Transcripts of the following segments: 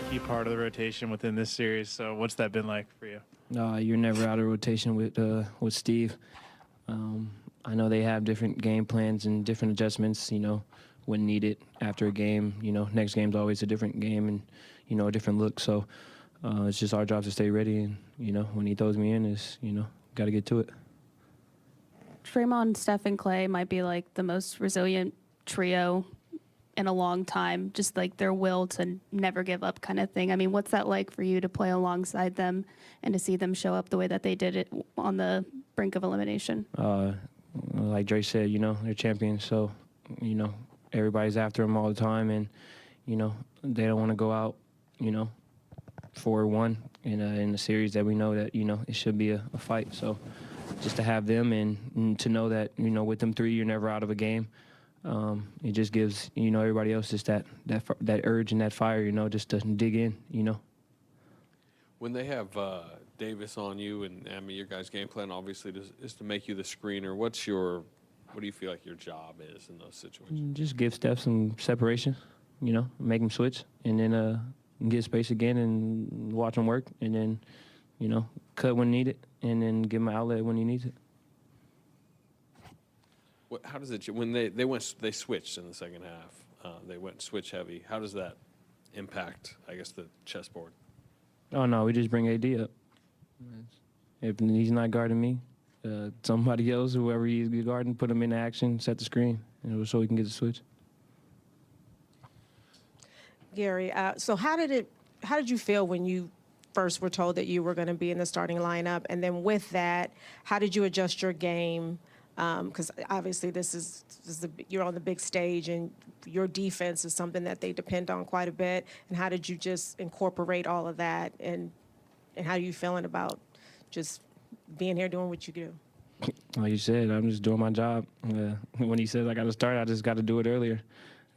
key part of the rotation within this series. So what's that been like for you? You're never out of rotation with Steve. I know they have different game plans and different adjustments, when needed after a game. Next game's always a different game and, a different look. So it's just our job to stay ready. And, when he throws me in, got to get to it. Draymond, Steph, and Clay might be like the most resilient trio in a long time, just like their will to never give up kind of thing. I mean, what's that like for you to play alongside them and to see them show up the way that they did it on the brink of elimination? Like Dre said, they're champions. So, everybody's after them all the time. And, they don't want to go out, 4-1 in a series that we know that, it should be a fight. So just to have them and to know that, with them three, you're never out of a game. It just gives, everybody else just that urge and that fire, just to dig in, When they have Davis on you, and I mean, your guys' game plan obviously is to make you the screener. What do you feel like your job is in those situations? Just give Steph some separation, make him switch, and then get space again and watch him work, and then, cut when needed, and then give him an outlet when he needs it. How does it, when they switched in the second half, they went switch heavy, how does that impact, I guess, the chessboard? Oh, no, we just bring AD up. If he's not guarding me, somebody else, whoever he's guarding, put him in action, set the screen, so we can get the switch. Gary, so how did you feel when you first were told that you were going to be in the starting lineup? And then with that, how did you adjust your game? Because obviously you're on the big stage, and your defense is something that they depend on quite a bit. And how did you just incorporate all of that? And how are you feeling about just being here doing what you do? Like you said, I'm just doing my job. When he says I got to start, I just got to do it earlier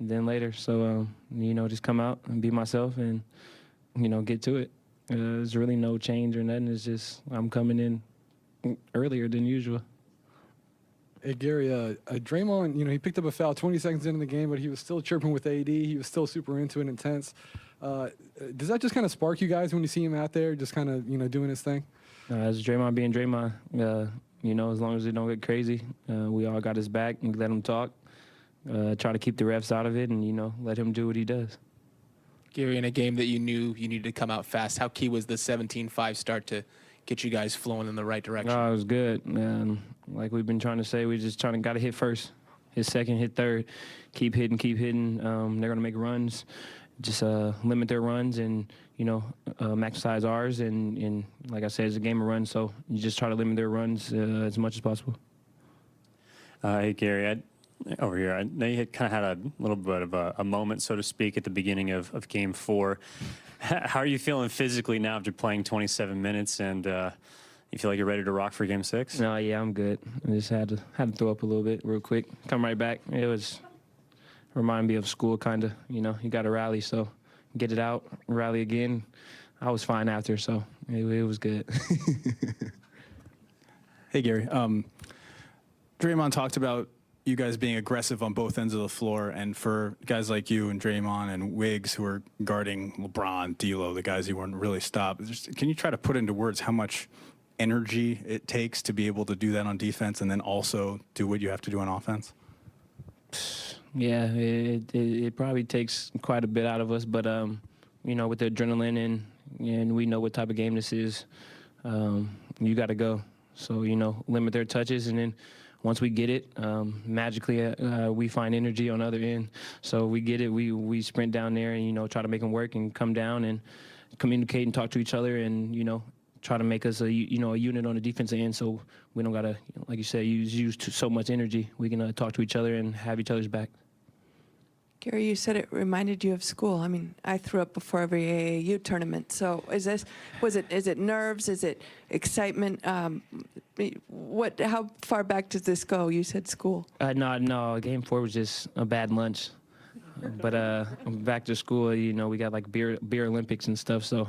and then later. So, just come out and be myself and, get to it. There's really no change or nothing. It's just I'm coming in earlier than usual. Hey, Gary, Draymond, he picked up a foul 20 seconds into the game, but he was still chirping with AD. He was still super into it, intense. Does that just kind of spark you guys when you see him out there just kind of, doing his thing? It's Draymond being Draymond. As long as they don't get crazy, we all got his back and let him talk. Try to keep the refs out of it and, let him do what he does. Gary, in a game that you knew you needed to come out fast, how key was the 17-5 start to get you guys flowing in the right direction? Oh, it was good. Like we've been trying to say, we just got to hit first, hit second, hit third, keep hitting. They're going to make runs, just limit their runs and, maximize ours. And like I said, it's a game of runs, so you just try to limit their runs as much as possible. Hey, Gary, over here, I know you had kind of had a little bit of a moment, so to speak, at the beginning of Game 4. How are you feeling physically now after playing 27 minutes, and you feel like you're ready to rock for Game 6? No, yeah, I'm good. I just had to throw up a little bit real quick, come right back. It was remind me of school, kind of. You got to rally, so get it out, rally again. I was fine after, so it was good. Hey, Gary. Draymond talked about you guys being aggressive on both ends of the floor, and for guys like you and Draymond and Wiggs who are guarding LeBron, D'Lo, the guys you wouldn't really stop, can you try to put into words how much energy it takes to be able to do that on defense and then also do what you have to do on offense? Yeah, it probably takes quite a bit out of us, but with the adrenaline and we know what type of game this is, you got to go. So limit their touches, and then once we get it, magically we find energy on the other end. So we get it, we sprint down there and try to make them work and come down and communicate and talk to each other and try to make us a unit on the defensive end, so we don't gotta, like you said, use so much energy. We can talk to each other and have each other's back. Gary, you said it reminded you of school. I mean, I threw up before every AAU tournament. So is it nerves? Is it excitement? How far back does this go? You said school. No, Game 4 was just a bad lunch. But back to school, we got like beer Olympics and stuff, so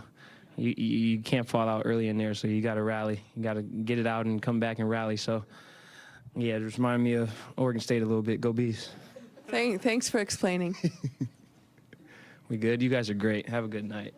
you can't fall out early in there, so you got to rally. You got to get it out and come back and rally. So, yeah, it just reminded me of Oregon State a little bit. Go Bees. Thanks for explaining. We good? You guys are great. Have a good night.